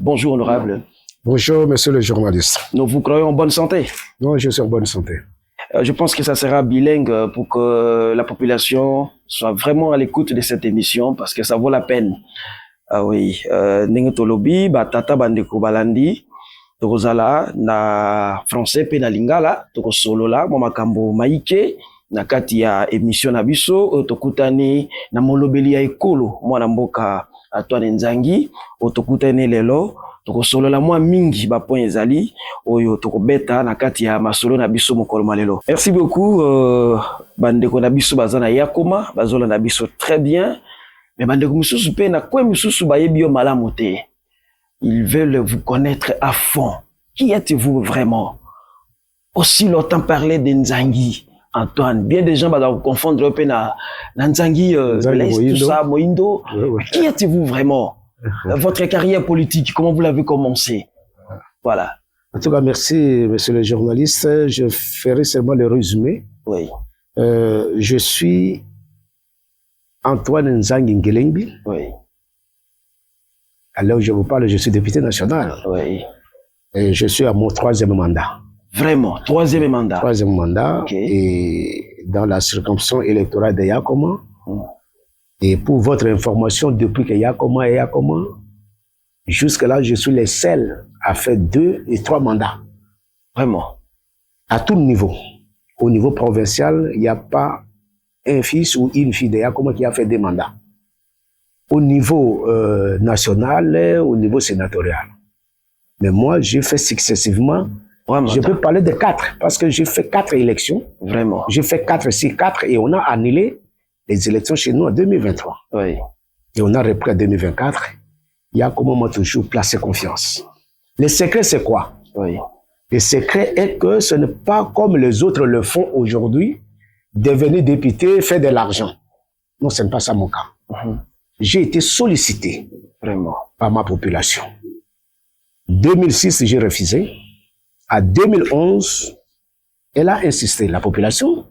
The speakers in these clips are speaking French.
Bonjour, honorable. Bonjour, monsieur le journaliste. Nous vous croyons en bonne santé. Non, je suis en bonne santé. Je pense que ça sera bilingue pour que la population soit vraiment à l'écoute de cette émission parce que ça vaut la peine. Ah oui, ndenge tolobi batata bandeko balandi tokozala na français pe na lingala tokosolola mwa makambo maike na kati ya émission na biso tokutani na molobeli ya ekolo mwana mboka Antoine Nzangi tokutani lelo tokosolola mwa mingi ba point ezali oyo tokobeta na kati ya masolo na biso mokolo malelo. Merci beaucoup bandeko na biso bazana yakoma bazola na biso très bien. Mais bandeko mususu pe na kwe mususu bayebi yo malamu te. Ils veulent vous connaître à fond. Qui êtes-vous vraiment? Aussi longtemps parler de Nzangi, Antoine. Bien des gens vont confondre pe na Nzangi, tout ça, Moindo. Oui. Qui êtes-vous vraiment? Votre carrière politique, comment vous l'avez commencé? Voilà. En tout cas, merci, monsieur le journaliste. Je ferai seulement le résumé. Oui. Je suis Antoine Nzangi Ngelengi. Oui. Alors, je vous parle, je suis député national. Oui. Et je suis à mon 3e mandat. Vraiment, 3e mandat. 3e mandat. Okay. Et dans la circonscription électorale de Yakoma. Et pour votre information, depuis que Yakoma est Yakoma, jusque-là, je suis le seul à faire 2 et 3 mandats. Vraiment. À tout niveau. Au niveau provincial, il n'y a pas un fils ou une fille de Yakoma qui a fait des mandats. Au niveau national, au niveau sénatorial. Mais moi, j'ai fait successivement. Je peux parler de 4, parce que j'ai fait 4 élections. Vraiment. J'ai fait 4 sur 4 et on a annulé les élections chez nous en 2023. Oui. Et on a repris en 2024. Yakoma m'a toujours placé confiance. Le secret, c'est quoi? Oui. Le secret est que ce n'est pas comme les autres le font aujourd'hui, devenir député, faire de l'argent. Non, ce n'est pas ça mon cas. J'ai été sollicité vraiment par ma population. 2006, j'ai refusé. À 2011, elle a insisté, la population.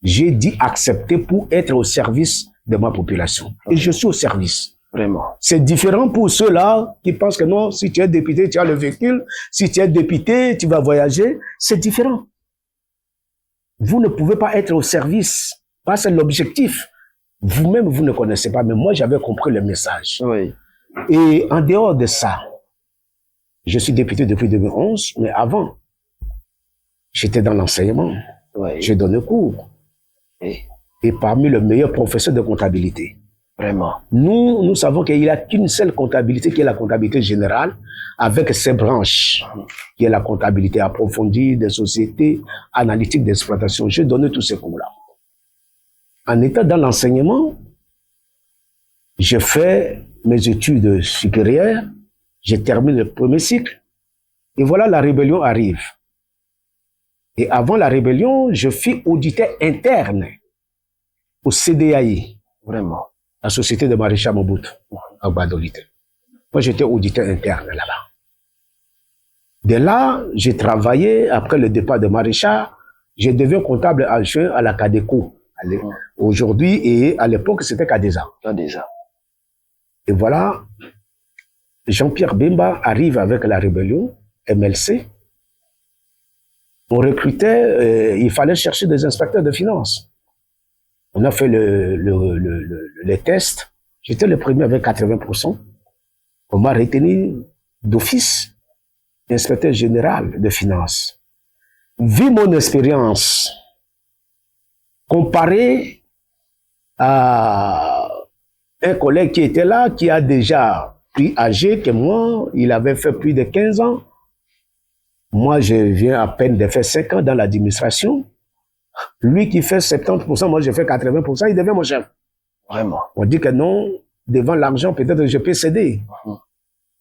J'ai dit accepter pour être au service de ma population. Et je suis au service. Vraiment. C'est différent pour ceux-là qui pensent que non, si tu es député, tu as le véhicule. Si tu es député, tu vas voyager. C'est différent. Vous ne pouvez pas être au service. C'est l'objectif. Vous-même, vous ne connaissez pas, mais moi, j'avais compris le message. Oui. Et en dehors de ça, je suis député depuis 2011, mais avant, j'étais dans l'enseignement. Oui. J'ai donné cours. Et parmi les meilleurs professeurs de comptabilité. Vraiment. Nous savons qu'il n'y a qu'une seule comptabilité, qui est la comptabilité générale, avec ses branches, qui est la comptabilité approfondie des sociétés, analytique d'exploitation. J'ai donné tous ces cours-là. En étant dans l'enseignement, j'ai fait mes études supérieures, j'ai terminé le premier cycle, et voilà, la rébellion arrive. Et avant la rébellion, je fus auditeur interne au CDAI. Vraiment. La société de Maréchal Mobutu, à Badolite. Moi, j'étais auditeur interne là-bas. De là, j'ai travaillé, après le départ de Maréchal, j'ai devenu comptable adjoint à la Cadeco. Aujourd'hui, et à l'époque, c'était Cadeza. Cadeza. Et voilà, Jean-Pierre Bemba arrive avec la rébellion, MLC. On recrutait, il fallait chercher des inspecteurs de finances. On a fait les tests. J'étais le premier avec 80%. On m'a retenu d'office, inspecteur général de finances. Vu mon expérience, comparé à un collègue qui était là, qui a déjà plus âgé que moi, il avait fait plus de 15 ans. Moi, je viens à peine de faire 5 ans dans l'administration. Lui qui fait 70%, moi je fais 80%, il devient mon chef. Vraiment. On dit que non, devant l'argent, peut-être je peux céder.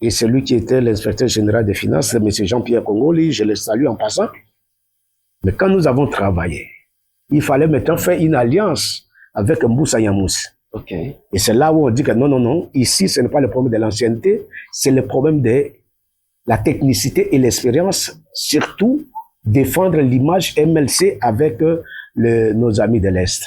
Et c'est lui qui était l'inspecteur général des finances, M. Jean-Pierre Congoli, je le salue en passant. Mais quand nous avons travaillé, il fallait maintenant faire une alliance avec Mboussa Yamous. Okay. Et c'est là où on dit que non, non, non, ici ce n'est pas le problème de l'ancienneté, c'est le problème de la technicité et l'expérience, surtout défendre l'image MLC avec nos amis de l'Est.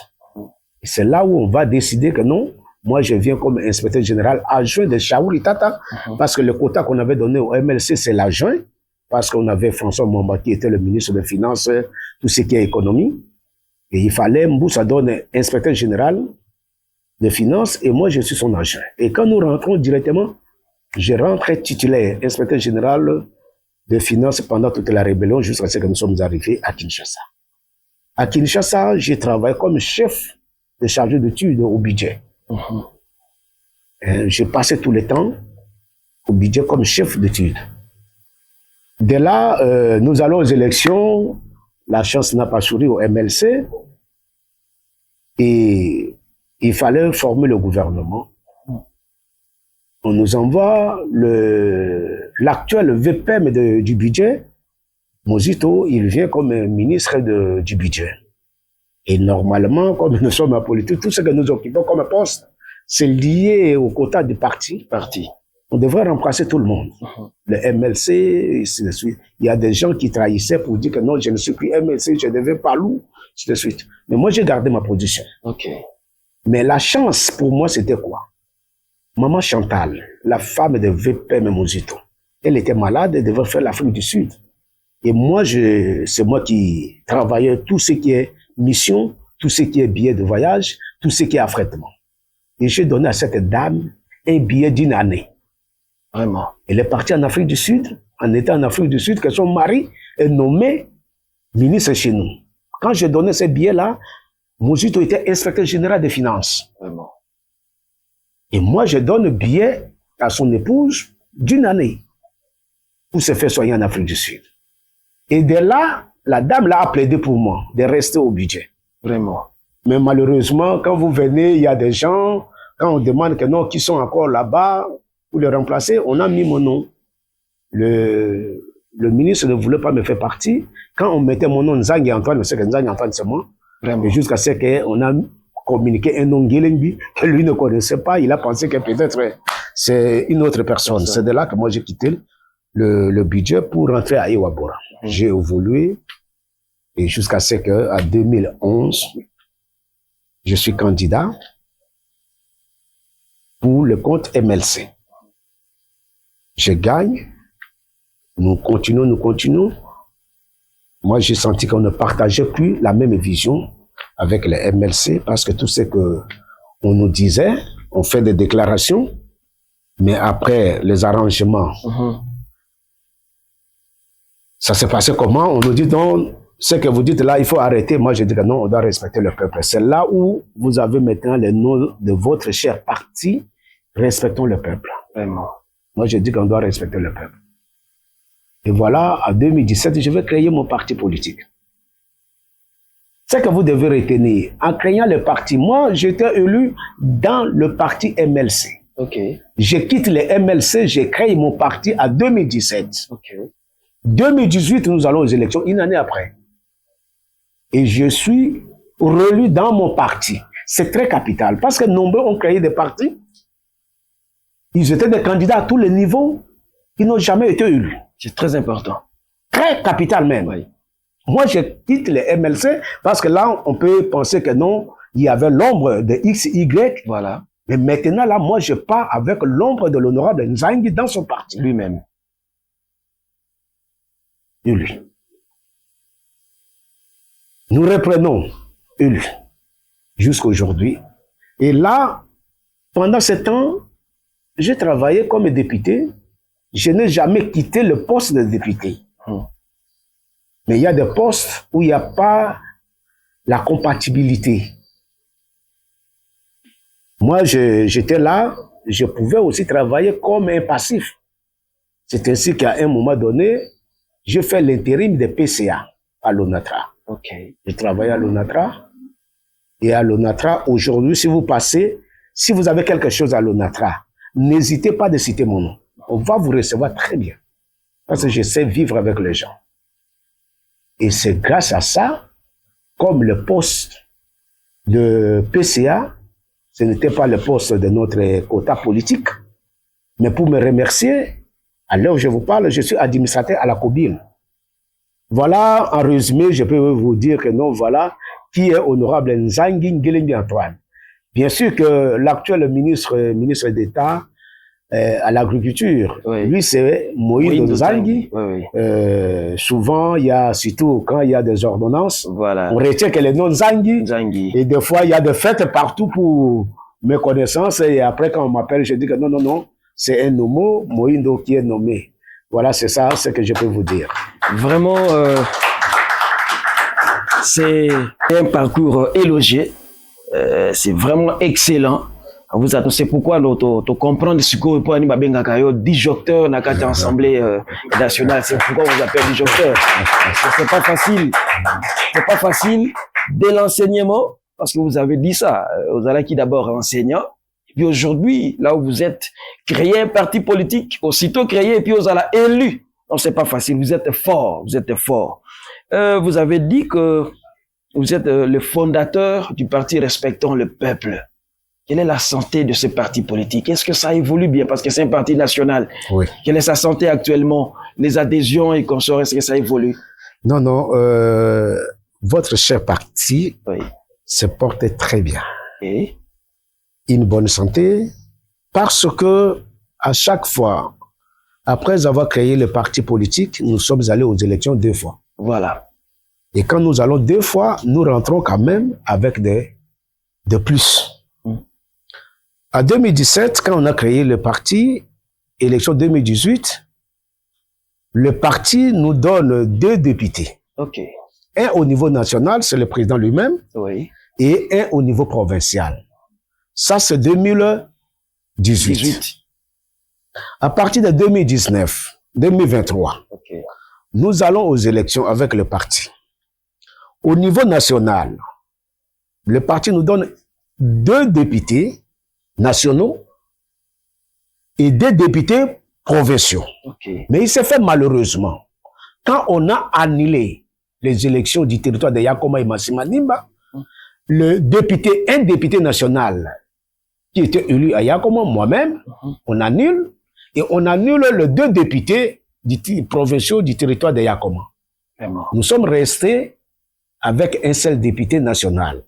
Et c'est là où on va décider que non, Moi, je viens comme inspecteur général adjoint de Chaouri Tata, parce que le quota qu'on avait donné au MLC, c'est l'adjoint, parce qu'on avait François Mwamba qui était le ministre des Finances, tout ce qui est économie. Et il fallait, Mboussa donne inspecteur général de Finances, et moi, je suis son adjoint. Et quand nous rentrons directement, je rentre titulaire, inspecteur général de Finances pendant toute la rébellion, jusqu'à ce que nous sommes arrivés à Kinshasa. À Kinshasa, j'ai travaillé comme chef de chargé d'études au budget. J'ai passé tout le temps au budget comme chef d'études. De là, nous allons aux élections. La chance n'a pas souri au MLC. Et il fallait former le gouvernement. On nous envoie l'actuel VPM du budget. Mozito, il vient comme ministre du budget. Et normalement, comme nous sommes en politique, tout ce que nous occupons comme poste, c'est lié au quota du parti. On devrait remplacer tout le monde. Le MLC, et ainsi de suite. Il y a des gens qui trahissaient pour dire que non, je ne suis plus MLC, je ne deviens pas loup, ainsi de suite. Mais moi, j'ai gardé ma position. Mais la chance, pour moi, c'était quoi? Maman Chantal, la femme de VPM Mozito, elle était malade, elle devait faire l'Afrique du Sud. Et moi, c'est moi qui travaillais tout ce qui est mission, tout ce qui est billet de voyage, tout ce qui est affrètement. Et j'ai donné à cette dame un billet d'1 année. Vraiment. Elle est partie en Afrique du Sud, en étant en Afrique du Sud, que son mari est nommé ministre chez nous. Quand j'ai donné ce billet-là, Mozito était inspecteur général des finances. Vraiment. Et moi, je donne le billet à son épouse d'1 année pour se faire soigner en Afrique du Sud. Et de là, la dame l'a plaidé pour moi de rester au budget. Vraiment. Mais malheureusement, quand vous venez, il y a des gens, quand on demande que non, qui sont encore là-bas, pour les remplacer, on a mis mon nom. Le ministre ne voulait pas me faire partie. Quand on mettait mon nom Nzangi Antoine, c'est que Nzangi Antoine, c'est moi. Vraiment. Et jusqu'à ce qu'on a communiqué un nom Guélenbi que lui ne connaissait pas, il a pensé que peut-être c'est une autre personne. C'est de là que moi j'ai quitté le budget pour rentrer à Iwabora. J'ai évolué et jusqu'à ce qu'en 2011, je suis candidat pour le compte MLC. Je gagne, nous continuons. Moi, j'ai senti qu'on ne partageait plus la même vision avec le MLC parce que tout ce que on nous disait, on fait des déclarations, mais après les arrangements, ça s'est passé comment? On nous dit non, ce que vous dites là, il faut arrêter. Moi, je dis que non, on doit respecter le peuple. C'est là où vous avez maintenant les noms de votre cher parti. Respectons le peuple. Vraiment. Moi, je dis qu'on doit respecter le peuple. Et voilà, en 2017, je vais créer mon parti politique. Ce que vous devez retenir, en créant le parti, moi, j'étais élu dans le parti MLC. Je quitte le MLC, j'ai créé mon parti en 2017. 2018, nous allons aux élections, une année après. Et je suis relu dans mon parti. C'est très capital, parce que nombreux ont créé des partis. Ils étaient des candidats à tous les niveaux. Ils n'ont jamais été élus. C'est très important. Très capital même. Oui. Moi, je quitte les MLC parce que là, on peut penser que non, il y avait l'ombre de X, Y. Voilà. Mais maintenant, là, moi, je pars avec l'ombre de l'honorable Nzangi dans son parti. Lui-même. Élu. Nous reprenons élu jusqu'à aujourd'hui. Et là, pendant ce temps, j'ai travaillé comme député. Je n'ai jamais quitté le poste de député. Mais il y a des postes où il n'y a pas la compatibilité. Moi, j'étais là, je pouvais aussi travailler comme un passif. C'est ainsi qu'à un moment donné, j'ai fait l'intérim de PCA à l'ONATRA. J'ai travaillé à l'ONATRA. Et à l'ONATRA, aujourd'hui, si vous passez, si vous avez quelque chose à l'ONATRA, n'hésitez pas de citer mon nom. On va vous recevoir très bien. Parce que je sais vivre avec les gens. Et c'est grâce à ça, comme le poste de PCA, ce n'était pas le poste de notre quota politique, mais pour me remercier, à l'heure où je vous parle, je suis administrateur à la COBIL. Voilà, en résumé, je peux vous dire que non, voilà, qui est honorable Nzangi Nguelengi Antoine. Bien sûr que l'actuel ministre d'État à l'agriculture, Oui. lui, c'est Moïse Nzangi. Oui, Souvent, il y a, surtout quand il y a des ordonnances, voilà. on retient que les noms Nzangi. Nzangi. Et des fois, il y a des fêtes partout pour mes connaissances. Et après, quand on m'appelle, je dis que non, c'est un nomo, Moïndo qui est nommé. Voilà, c'est ça, ce que je peux vous dire. Vraiment, c'est un parcours élogieux. C'est vraiment excellent. Vous attendez, c'est pourquoi tu comprends ce que pour animer Bengakayo, disjoncteur dans la Assemblée nationale. C'est pourquoi on vous appelle disjoncteur. C'est pas facile. C'est pas facile dès l'enseignement, parce que vous avez dit ça. Vous allez qui d'abord enseignant. Et puis aujourd'hui, là où vous êtes, créé un parti politique, aussitôt créé, et puis vous allez élu. Non, c'est pas facile. Vous êtes fort. Vous êtes fort. Vous avez dit que vous êtes le fondateur du parti Respectons le Peuple. Quelle est la santé de ce parti politique? Est-ce que ça évolue bien? Parce que c'est un parti national. Oui. Quelle est sa santé actuellement? Les adhésions et consorts, est-ce que ça évolue? Non, votre cher parti Oui. se porte très bien. Et? Une bonne santé, parce que à chaque fois, après avoir créé le parti politique, nous sommes allés aux élections 2 fois. Voilà. Et quand nous allons 2 fois, nous rentrons quand même avec de plus. En 2017, quand on a créé le parti, élection 2018, le parti nous donne 2 députés. OK. Un au niveau national, c'est le président lui-même, Oui. et un au niveau provincial. Ça, c'est 2018. 18. À partir de 2019, 2023, OK. nous allons aux élections avec le parti. Au niveau national, le parti nous donne 2 députés nationaux et 2 députés provinciaux. OK. Mais il s'est fait malheureusement, quand on a annulé les élections du territoire de Yakoma et Massimanimba, un député national qui était élu à Yakoma, moi-même, on annule, et on annule les 2 députés provinciaux du territoire de Yakoma. Vraiment. Nous sommes restés avec un seul député national,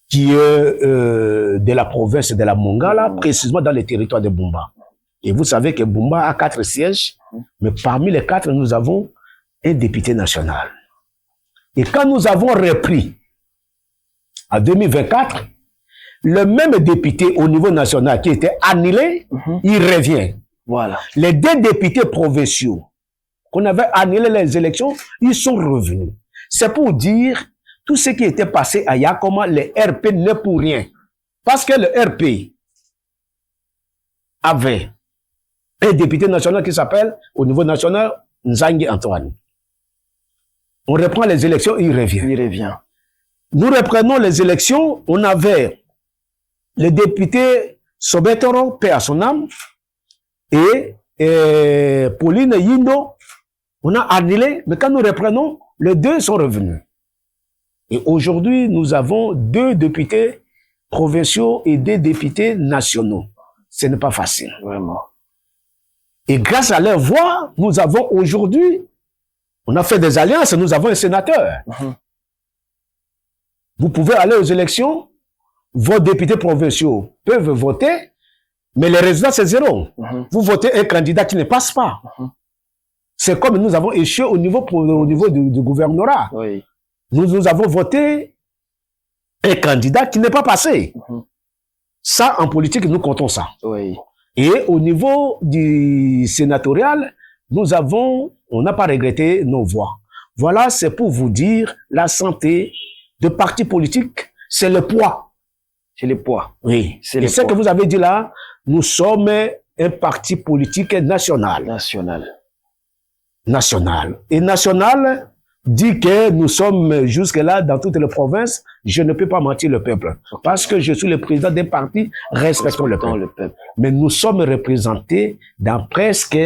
qui est de la province de la Mongala, précisément dans le territoire de Bumba. Et vous savez que Bumba a 4 sièges, mais parmi les 4, nous avons un député national. Et quand nous avons repris, en 2024, le même député au niveau national qui était annulé, il revient. Voilà. Les 2 députés provinciaux qu'on avait annulé les élections, ils sont revenus. C'est pour dire tout ce qui était passé à Yakoma, le RP n'est pour rien. Parce que le RP avait un député national qui s'appelle, au niveau national, Nzangi Antoine. On reprend les élections, il revient. Il revient. Nous reprenons les élections, on avait le député Sobetoro, paix à son âme, et Pauline Yindo, on a annulé, mais quand nous reprenons, les 2 sont revenus. Et aujourd'hui, nous avons 2 députés provinciaux et 2 députés nationaux. Ce n'est pas facile. Vraiment. Et grâce à leur voix, nous avons aujourd'hui, on a fait des alliances, nous avons un sénateur. Vous pouvez aller aux élections, vos députés provinciaux peuvent voter, mais les résultats, c'est 0. Vous votez un candidat qui ne passe pas. C'est comme nous avons échoué au niveau du gouvernorat. Oui. Nous avons voté un candidat qui n'est pas passé. Ça, en politique, nous comptons ça. Oui. Et au niveau du sénatorial, on n'a pas regretté nos voix. Voilà, c'est pour vous dire, la santé de partis politiques, c'est le poids. C'est le poids. Oui. C'est Et ce que vous avez dit là, nous sommes un parti politique national. National. Et national dit que nous sommes jusque-là dans toutes les provinces. Je ne peux pas mentir le peuple. Parce que je suis le président d'un parti, respectons le peuple. Mais nous sommes représentés dans presque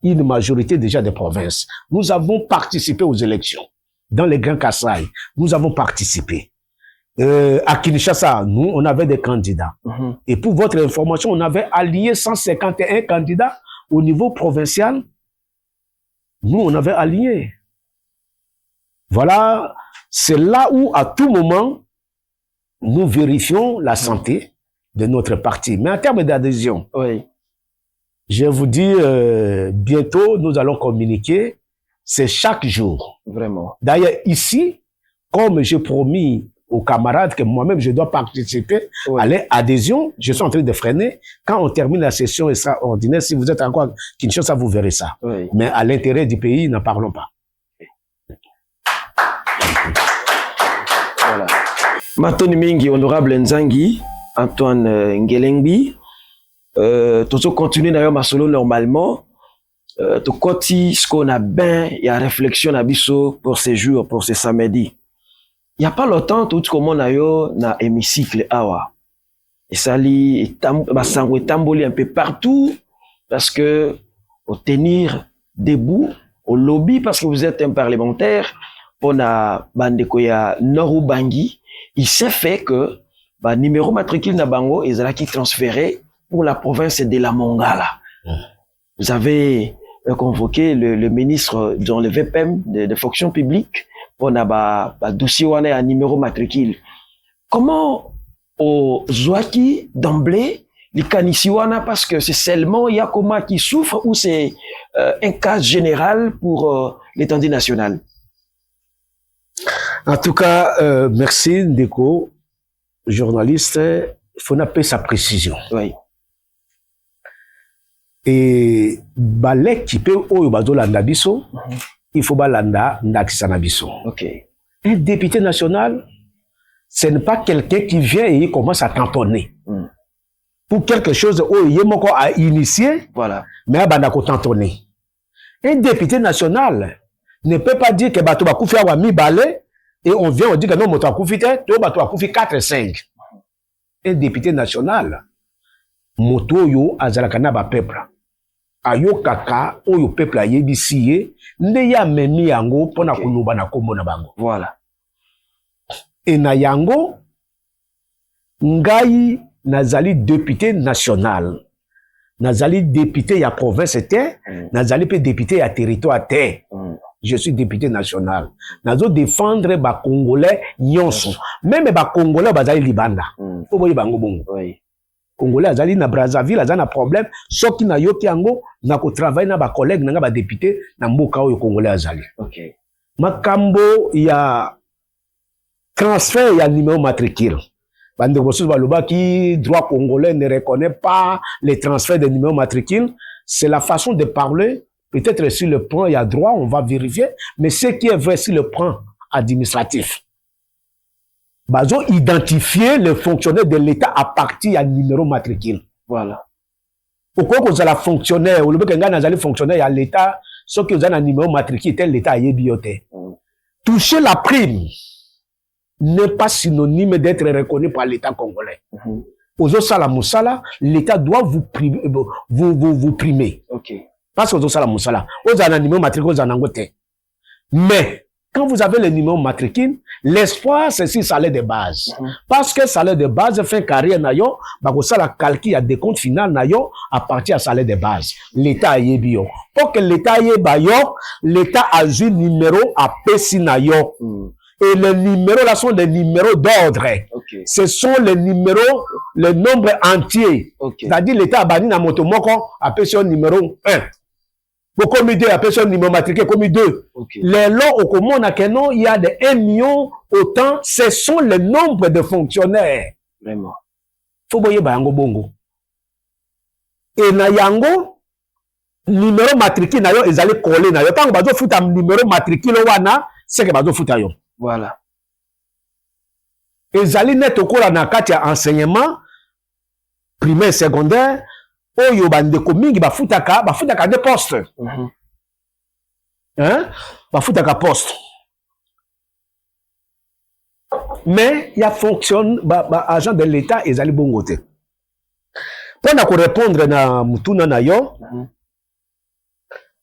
une majorité déjà des provinces. Nous avons participé aux élections. Dans les Grands Kassai, nous avons participé. À Kinshasa, nous, on avait des candidats. Et pour votre information, on avait allié 151 candidats au niveau provincial. Nous, on avait allié. Voilà, c'est là où, à tout moment, nous vérifions la santé de notre parti. Mais en termes d'adhésion, Oui. je vous dis, bientôt, nous allons communiquer. C'est chaque jour. Vraiment. D'ailleurs, ici, comme j'ai promis aux camarades que moi-même, je dois participer Oui. à l'adhésion, je suis en train de freiner. Quand on termine la session extraordinaire, si vous êtes encore à Kinshasa, vous verrez ça. Oui. Mais à l'intérêt du pays, n'en parlons pas. Voilà. Matoni Mingi, honorable Nzangi, Antoine Ngelengbi, tout continuer d'ailleurs ma solo normalement. Tout côté ce qu'on a bien, il y a réflexion à biso pour ces jours, pour ces samedis. Il y a pas longtemps tout comme on a eu na hémicycle awa. Et ça li basango tamboli un peu partout parce que au tenir debout au lobby parce que vous êtes un parlementaire pour na bandeko ya Norubangi, il s'est fait que ba numéro matricule na bango ezalaki transféré pour la province de la Mongala. Vous avez convoqué le ministre dans le VPM de fonction publique pour na dossier wana ya numéro matricule. Comment au Zouaki d'emblée les wana parce que c'est seulement Yakoma qui souffre ou c'est un cas général pour l'étendue nationale? En tout cas, merci Ndeko, journaliste, il faut appeler sa précision. Oui. Et balek qui peut oyo bazolanda biso, il faut balanda ndakisana biso. OK. Un député national, ce n'est pas quelqu'un qui vient et il commence à tamponner. Pour quelque chose où il est à initier, voilà. Mais il va tamponner. Un député national ne peut pas dire que bato ba koufi awa mi balé et on vient on dit que non moto koufi te, to bato koufi 4 5. Un député national moto yo azalaka na ba peuple. Ayo kaka oyo peuple ayebisi ye nde ya memi yango pona kuluba na kombo na bango. Voilà. Et na yango ngai nazali député national. Nazali député ya province te, nazali pe député ya territoire te. Je suis député national. Nazo défendre ba Congolais nyonso. Même ba Congolais bazali libanda. Faut boye bango bongo. Oui. Congolais azali na Brazzaville azali na problème, soki na yoki yango na ko travailler na ba collègues na ba député na mboka oyo Congolais azali. OK. Makambo ya transfert ya numéro matricule. Bande Bosus Balobaki, droit congolais ne reconnaît pas les transferts de numéro matricule. C'est la façon de parler. Peut-être sur le plan, il y a droit, on va vérifier. Mais ce qui est vrai sur le plan administratif, bazo identifier les fonctionnaires de l'État à partir du numéro matricule. Voilà. Pourquoi vous avez fonctionnaire, ou le Békenga n'a pas fonctionnaire à l'État, ce que vous avez un numéro matricule, tel l'État a bioté. Toucher la prime n'est pas synonyme d'être reconnu par l'État congolais. Aux Osala Moussala, l'État doit vous primer. OK. Parce que aux Osala Moussala, aux avez un numéro matricule, aux avez. Mais, quand vous avez le numéro matricule, l'espoir, c'est si salaire de base. Parce que salaire de base fait carrière nayo, bako sala calcul à décompte final nayo à partir à salaire de base. L'État a yébio. Pour que l'État yébayo, l'État a un numéro à pessi nayo. Et les numéros là sont des numéros d'ordre. Okay. Ce sont les numéros, le nombre entier. Okay. C'est-à-dire l'État a banni na motomoko à pessi numéro 1. Pour comme 2, à pessi numéro matriculé comme 2. Okay. Les lots au commun à Kenon, il y a des 1 million autant. Ce sont les nombres de fonctionnaires. Vraiment. Faut boyer bayango bongo. Et na yango, numéro matricule na yo, ils allaient coller na yo. Tant que bazo fout un numéro matricule wana, c'est que bazo fout yo. Voilà. Ils allaient net au cours na katia enseignement, primaire, secondaire, oyo bandeko mingi bafutaka des postes. Hein? Bafutaka poste. Mais il y a fonction, agent de l'État, ils allaient bon côté. Pour répondre na mutuna na yo,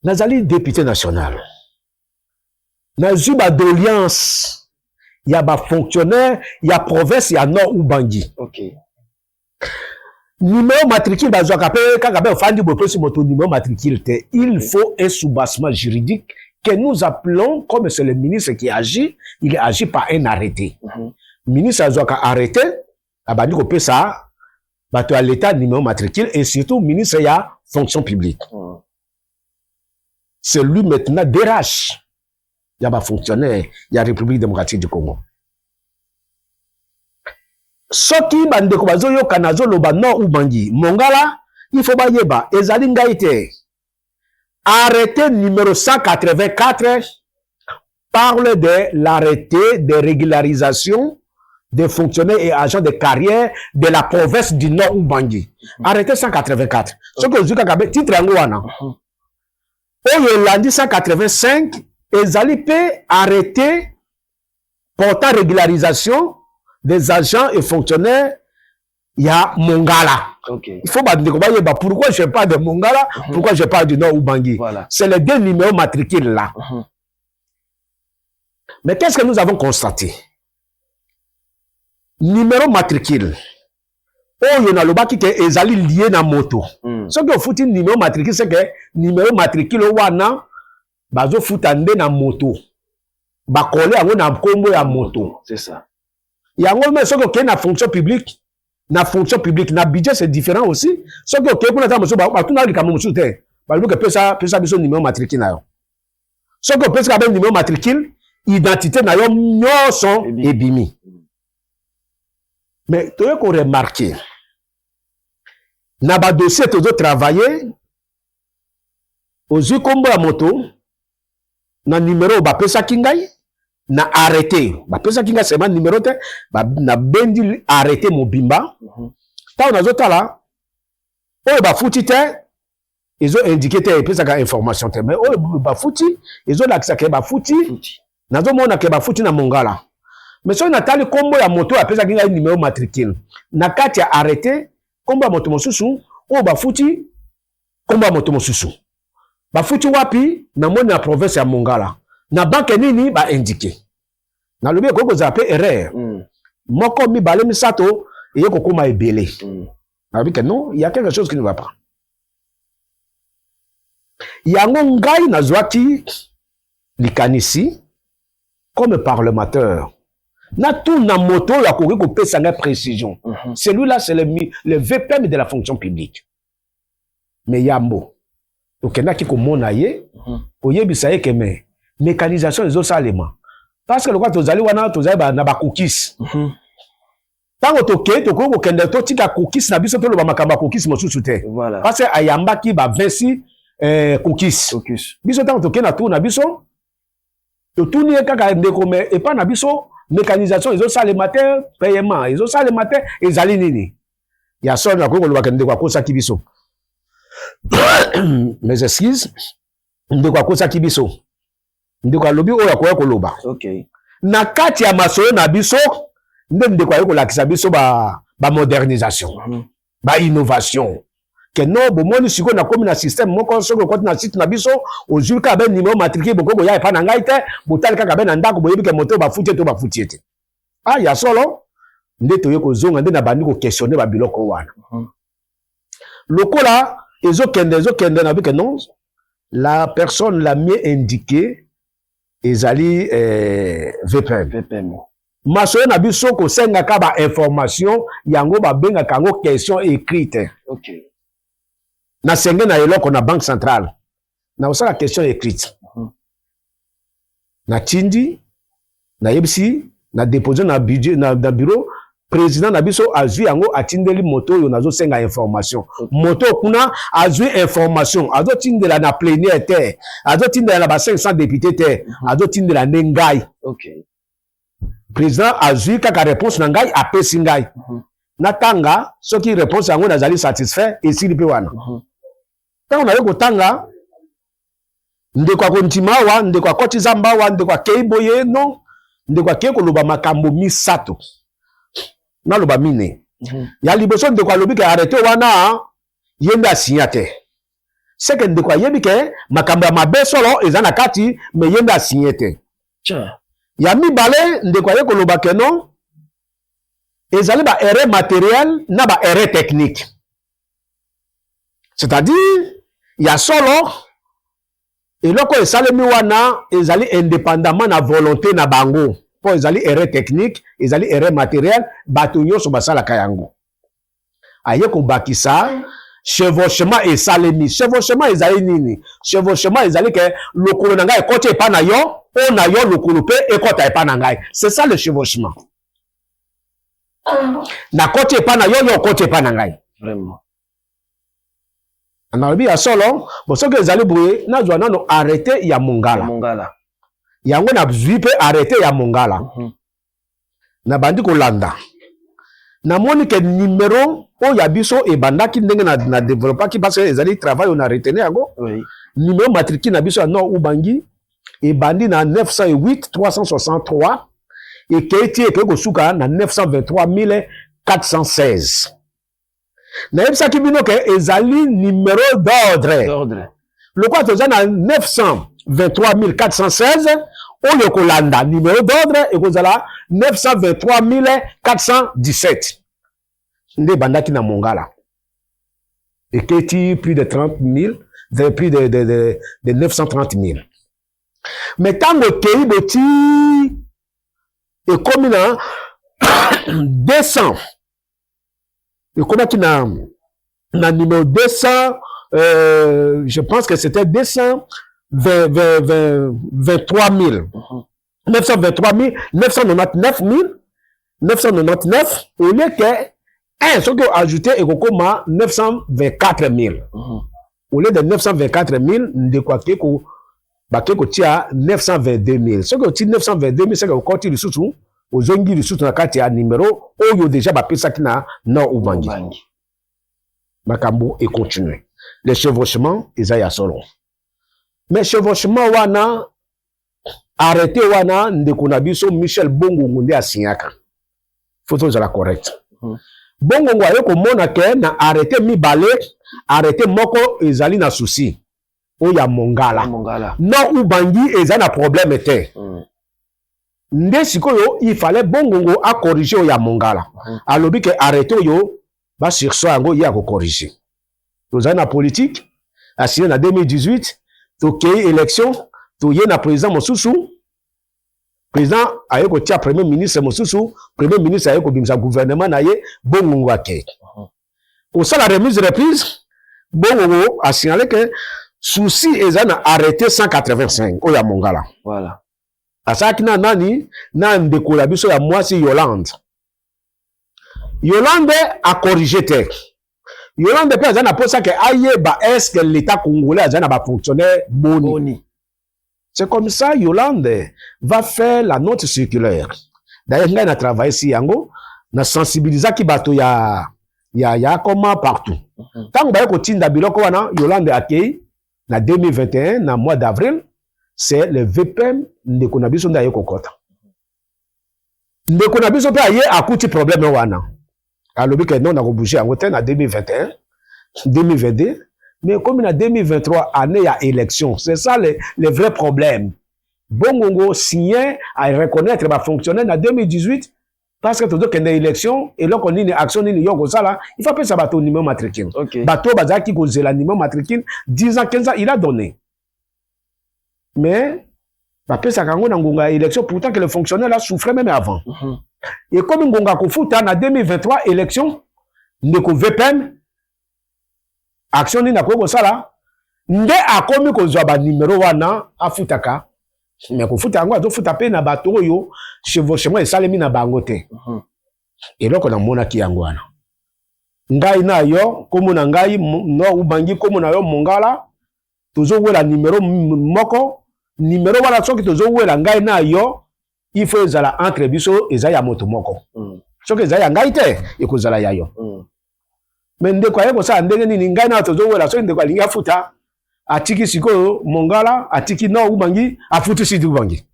nazali député national. Nazuba d'alliance, il y a ba fonctionnaire, il y a province, il y a nord ou Bangui. OK. Numéro matricule, numéro matricule, il faut un soubassement juridique que nous appelons, comme c'est le ministre qui agit, il agit par un arrêté. ministre azwaka arrêté abandi kopesa bato ya l'état numéro matricule et surtout ministre ya fonction publique. C'est lui maintenant DRH. Il y a des fonctionnaires, il y a la République démocratique du Congo. Soki bandeko bazoyo kanazo loba no ubangi Mongala, il faut ba yeba ezali ngaite. Arrêté numéro 184 parle de l'arrêté de régularisation des fonctionnaires et agents de carrière de la province du Nord Ubangi. Arrêté 184. Ce que je dis, titre angouana. Oyo landi 185, ezali pe arrêté portant régularisation des agents et fonctionnaires ya Mongala. Okay. Il faut bah, pourquoi je parle de Mongala, pourquoi je parle du Nord Ubangi. Voilà. C'est les deux numéros matricules là. Mais qu'est-ce que nous avons constaté? Numéro matricule. Oh, il y a le qui est lié na moto. Ce que faut dire numéro matricule, c'est que numéro matricule wana bazo foutande na moto. Ba coller à na combo ya moto. C'est ça. Il y a un ce que na fonction publique. Na fonction publique, na budget c'est différent aussi. Ce que pour na moto ba tout na li kamu soute. Ba lu que pesa biso numéro matricule na yo. Ce que pesa ba numéro matricule, identité na yo nyoso ebimi. Mais tu as remarqué, na ba dossier tu dois travailler aux yeux comme la moto, na numéro ba pesa kingai, na arrêté, ba pesa kingai c'est ma numéro te, na bendi arrêté mobimba. Ta on a zota là, oh ba fouti te, ils ont indiqué te pesa ka information te, mais oh ba fouti, ils ont l'accès ke ba fouti, na zo mona ke ba fouti na Mongala. Mais si on a tali combo ya moto a pesa kinga numéro matricule na kati ya arrêté combo ya moto mosusu o ba futi combo ya moto mosusu ba futi wapi na moni na province ya Mongala na banque nini ba indiqué na lobi ko zape erreur moko mi balé misato et ko koma ebele na bi que non il y a quelque chose qui ne va pas yango ngai na zwaki likanisi comme parlementaire. Na tout na moto la kouri ko pesa nga précision. Celui-là c'est le VPM de la fonction publique. Mais yambo. Donc na ki ko mona ye, oyebisa ye ke me mécanisation les autres éléments. Parce que le quoi tozali wana tozali ba na ba cookies. Tango toke to ko kende to tika cookies na biso to lo ba makamba cookies mosusu te. Voilà. Parce que ayamba ki ba 26 cookies. Biso tango toke na tout na biso to tourner kaka ndeko me et pas na biso mécanisation, ils ont ça le matin, paiement, ils ont ça le matin, ils allaient nini. Il y a ça, de quoi ça qui biso. Mes excuses, de quoi ça qui biso. De quoi lobby ou ya quoi koloba. Ok. Na kati ya maso na biso, de quoi ko la biso ba modernisation, ba innovation. Que non, bon, moi, si on a comme un système, moi, quand on a site na biso, au jour qu'il y a un numéro matriculé, beaucoup, il y a pas d'angaïte, botal ka ben anda ko boyebi ke moto ba fouti to ba fouti te. Ah, ya solo, ndeto yeko zonga nde na bandi ko questionner ba biloko wana. Lokola, ezo kende na bi que non, la personne la mieux indiquée ezali VPM. Maso na biso ko senga ka ba information yango ba benga kango question écrite. OK. Na senge na eloko na banque centrale na osala question écrite na tindi na yebisi na déposer na budget na bureau président na biso azui yango atindeli moto yo nazo senga information moto kuna azui information azo tindela na plénière te azo tindela na ba 500 députés te azo tindela ngai. OK. Président azui kaka réponse na ngai apesi ngai natanga soki réponse yango nazali satisfait et s'il peut wana on a eu kotanga ndeko kontimawa ndeko kotiza mbawa ndeko keiboye non ndeko ke koloba makambo misato na loba mine ya liboso ndeko alobi ke arrêté wana yembe asignate c'est que ndeko yebi ke makambo ya mabe solo ezana kati me yembe asignate ya mibale ndeko ye koloba ke non ezali ba erreur matériel na ba erreur technique. C'est-à-dire, il y a solo, et loko esalemi wana ezali indépendamment na volonté na bango, pour ezali erreur technique, ezali erreur matériel bato nyonso basalaka yango aye kobakisa chevauchement esalemi chevauchement ezali nini chevauchement ezali ke lokolo na ngai ekoti epa na yo o na yo lokolo mpe ekota epa na ngai c'est ça le chevauchement na koti epa na yo yo okoti epa na ngai vraiment nalobi ya solo bosoki ezali boye nazwa nano arrêté ya mongala yango nazwi mpe arrêté ya mongala na bandi kolanda namoni ke numéro oyo ya biso ebandaki ndenge na développaki parce que ezali travail on a retenu yango numéro matricule na biso ya Nord Ubangi ebandi na 908 363 ekei ekei kosuka na 923 416 nayebisaki bino ke ezali numéro d'ordre lokwa toza na 923 416 oyo kolanda numéro d'ordre ekozala 923 417 nde bandaki na mongala eketi plus de 30 000 plus de 930 000 mais tango ekei boti ekomi na 200 ekomaki na numéro 200 je pense que c'était 223 000 923 000 999 999 au lieu que ce que ajouté et kokoma 924 000 au lieu de 924 000 ndekwake ko bake ko tia 922 000 ce que ti 922 000 c'est que ko ti lisusu ozongi lisusu na kati ya numéro oyo déjà bapesaki na Nord Ubangi makambo et continuer les chevauchements eza ya solo mais chevauchement wana arrêté wana ndeko na biso Michel Bongongo nde asinyaka photo za la correct Bongongo ayo komona ke na arrêté mibale arrêté moko ezali na souci oya mongala Nord Ubangi eza na problème te nde sikoyo il fallait Bongongo a corriger oya mongala alobi ke arrêté yo ba surso yango ya ko corriger tozali na politique assigné na 2018 tokei élection toye na président mosusu président aye ko tia premier ministre mosusu premier ministre aye ko bimisa gouvernement na ye Bongongo ake au ça la remise de reprise Bongongo a signalé que souci eza na arrêté 185 oya mongala voilà asaki na nani na ndeko la biso ya mwasi Yolande a corrigé te Yolande pe azana posa ke ayeba est-ce que l'état congolais azana ba fonctionnaire boni. C'est comme ça Yolande va faire la note circulaire. D'ailleurs ngai na travailler si yango na sensibiliser ki bato ya comment partout. Tant ba ko tinda biloko wana Yolande akei na 2021 na mois d'avril c'est le VPM ndeko na biso ndaye kokota. Ndeko na biso pe aye akuti problème wana. alobi ke non na ko bouger yango te na 2021 2022 mais comme na 2023 année ya élection c'est ça le vrai problème Bongongo signé à reconnaître ba fonctionnaire na 2018 parce que todo kende élection et là on une action ni yoko sala il faut appeler ça bateau numéro matricule bateau bazaki ko zela numéro matricule 10 ans 15 ans il a donné mais appeler ça kango na ngonga élection pourtant que le fonctionnaire là souffrait même avant et comme ngonga ko futa na 2023 élection ndeko VPN action ni na ko sala nde akomi ko zwa ba numéro wana afutaka mais ko futa ngo azofuta pe na bateau yo chevauchement esalemi na bango te eloko na mona ki yango wana ngai na yo komo na ngai no ubangi komo na yo mongala tozo wela numéro moko numéro wana soki tozo wela ngai na yo il faut ezala entre biso ezaya moto moko soki ezaya ngai te ekozala ya yo mais ndeko aye ko sa ndenge nini ngai na tozo wela soki ndeko alinga futa atiki siko mongala atiki no ubangi afutu sidi ubangi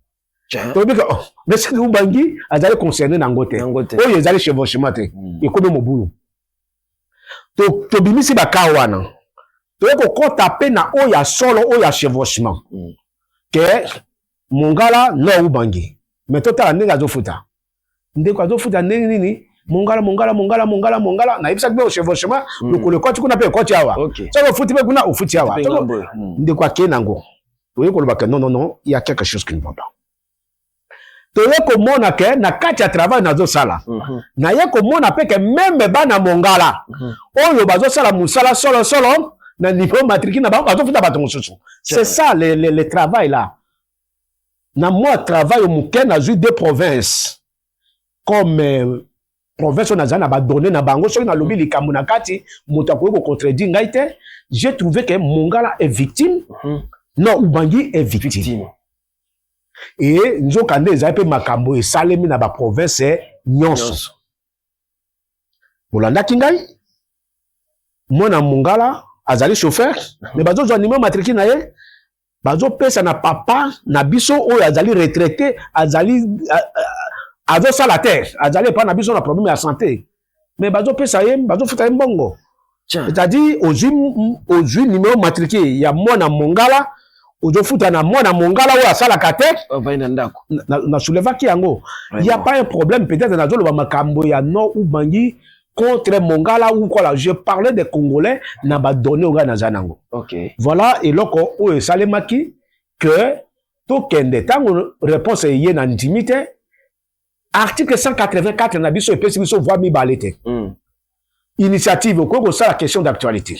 to bika mais sidi ubangi azali concerné na ngote oyo ezali chevauchement te ekobe mobulu to bimisi ba kawana to ko kota pe na oya solo oya chevauchement ke mongala no ubangi mais totala ndenge azofuta ndeko azofuta ndenge nini mongala na ibisa be chevauchement lokole kwati kuna pe kwati awa so futi be kuna ufuti awa ndeko akena ngo to yeko lobaka non il y a quelque chose qui ne va pas toye komona ke na kati ya travail nazo sala na ye komona pe ke même bana mongala oyo bazo sala musala solo solo na niveau matricule na bazo futa bato mosusu c'est ça le travail là na moi travail au muke na zui deux provinces comme province na zana ba donner na bango soki na lobi likambo na kati moto akoki ko contredire ngai te j'ai trouvé que mongala est victime non Ubangi est victime. Et nous avons des makambo et salemi na ba province nyonso. Bolanda kingai. Mona mongala azali chauffeur mais bazo zo animé matricule na ye. Bazo pesa na papa na biso oyo azali retraité azali azo sala terre azali pas na biso na problème de santé. Mais bazo pesa ye bazo futa mbongo. C'est-à-dire aux numéro matricule il y a mona mongala ozo futa na mwana mongala ou asala kate na souleva ki yango il y a pas un problème peut-être na zolo ba makambo ya no Ubangi contre mongala ou quoi là je parlais des Congolais na ba donner au na zanango OK voilà et loko o salemaki que to kende tango réponse yé na intimité article 184 na biso epesi biso voix mi balete initiative ko ça la question d'actualité.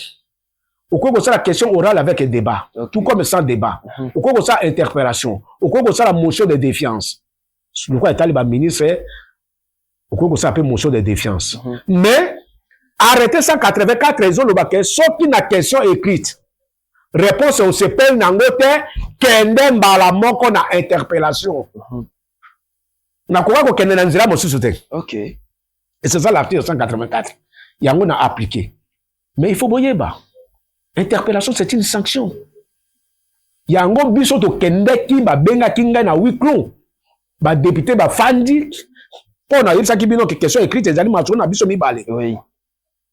Au cours de ça, la question orale avec un débat, tout comme sans débat. Au cours de ça, interpellation. Au cours de ça, la motion de défiance. Le quoi est le ministre, au cours de ça, appelle motion de défiance. Mais, arrêtez 184 raisons, le baquet, sauf qu'une question écrite. Réponse au CPL Nangote, Kende Mbalamoko na interpellation. Na quoi qu'on Kende Nanzira mo sous-souté. OK. Et c'est ça l'article 184. Yango na appliqué. Mais il faut boyer bas. Interpellation, c'est une sanction. Yango biso to kende ki ba benga kinga na wiklo. Ba député ba fandi. Pour na yebisa ki bino ke question écrite ezali macho na biso mibale. Oui.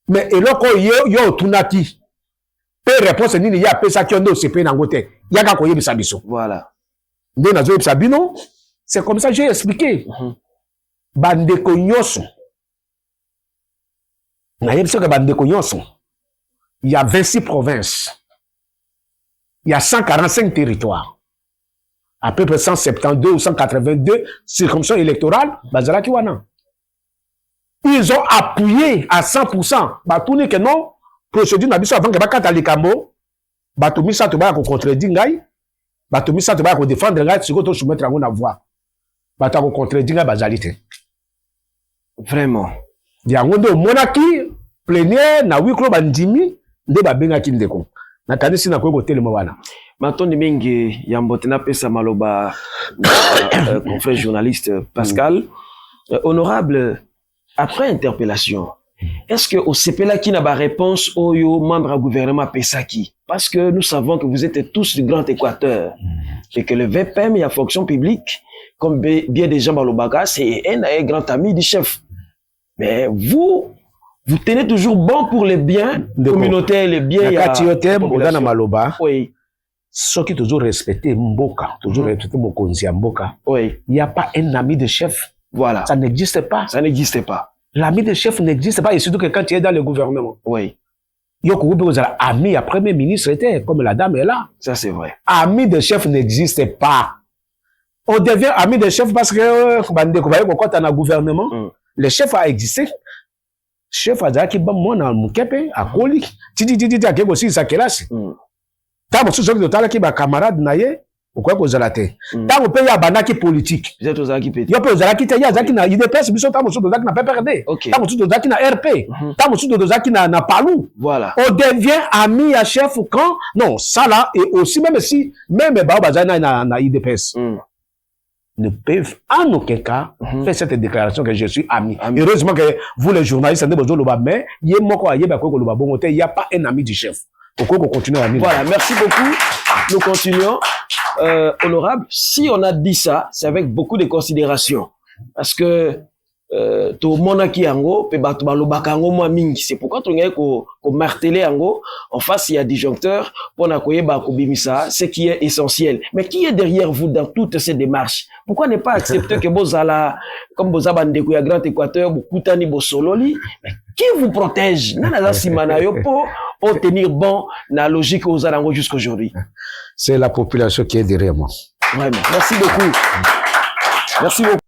Mais eloko yo tunaki. Pe réponse nini ya pesa ki ondo CP na ngote. Yaka ko yebisa biso. Voilà. Nde na zo yebisa bino. C'est comme ça que j'ai expliqué. Bandeko nyoso. Na yebisa ke bandeko nyoso. Il y a 26 provinces. Il y a 145 territoires. À peu près 172 ou 182 circonscriptions électorales. Ils ont appuyé à 100%. Batouni que non, procédure n'a avant que bakata likambo. Batoumi sa to ba ko contredire ngai. Batoumi sa to ba ko défendre ngai, siko to soumettre à na voix. Bata ko contredire ngai bazalité. Vraiment. Yango do monaki plénière na wiklo bandimi. Ndeba benga kindeko na kanisi na kweko telemo wana matondi mingi ya mbotena pesa maloba confrère journaliste Pascal honorable après interpellation est-ce que au CPLA qui n'a pas réponse au yo membre du gouvernement Pesaki parce que nous savons que vous êtes tous du Grand Équateur et que le VPM et la fonction publique comme bien des gens malobaka c'est un grand ami du chef mais vous tenez toujours bon pour les biens communautaires, les biens. Oui. Ceux qui toujours respecté Mboka, toujours respecté Mokonzi Mboka. Oui. Il n'y a pas un ami de chef. Voilà. Ça n'existe pas. Ça n'existe pas. L'ami de chef n'existe pas, et surtout que quand tu es dans le gouvernement. Oui. Yoko vous avez ami à premier ministre était comme la dame est là. Ça c'est vrai. Ami de chef n'existe pas. On devient ami de chef parce que quand on a un gouvernement, le chef a existé. Chef azaki ba mona mukepe akoli titi akeko si sa kelasi tamo so soki totala ki ba camarade na ye okwa ko zalate tamo pe ya banaki politique vous êtes ozalaki petit yo pe ozalaki te ya zaki na IDPS biso tamo so tozaki na PPRD tamo so tozaki na RP tamo so tozaki na Palou voilà on devient ami à chef quand non ça là et aussi même si même ba bazana na IDPS ne peuvent en aucun cas faire cette déclaration que je suis ami. Heureusement que vous les journalistes, il n'y a pas un ami du chef. Voilà, merci beaucoup. Nous continuons. Honorable, si on a dit ça, c'est avec beaucoup de considération. Parce que to monaki yango pe bato balobaka yango mwa mingi c'est pourquoi to ngaki ko marteler yango en face il y a disjoncteur pour na koyeba ko bimisa ce qui est essentiel mais qui est derrière vous dans toutes ces démarches pourquoi ne pas accepter que bozala comme bozaba ndeko ya Grand Équateur bokutani bosololi qui vous protège nana za simana yo pour tenir bon na logique aux arango jusqu'aujourd'hui c'est la population qui est derrière moi vraiment merci beaucoup Merci beaucoup.